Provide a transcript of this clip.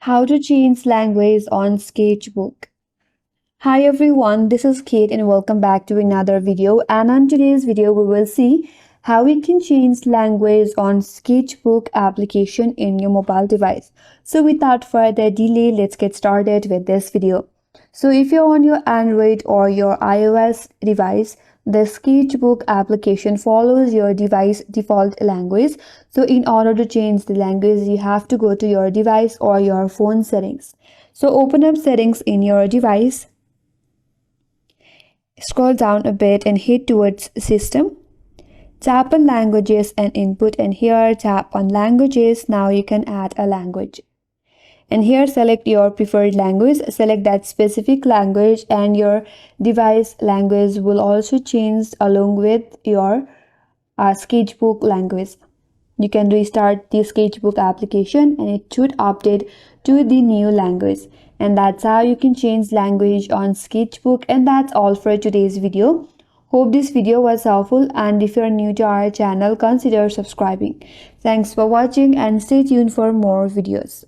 How to change language on Sketchbook. Hi everyone, this is Kate and welcome back to another video. And on today's video, we will see how we can change language on Sketchbook application in your mobile device. So without further delay, let's get started with this video. So if you're on your Android or your iOS device, the Sketchbook application follows your device default language. So in order to change the language, you have to go to your device or your phone settings. So open up settings in your device. Scroll down a bit and head towards system. Tap on languages and input, and here tap on languages. Now you can add a language. And here select your preferred language, select that specific language, and your device language will also change along with your Sketchbook language. You can restart the Sketchbook application and it should update to the new language. And that's how you can change language on Sketchbook. And that's all for today's video. Hope this video was helpful, and if you're new to our channel, consider subscribing. Thanks for watching and stay tuned for more videos.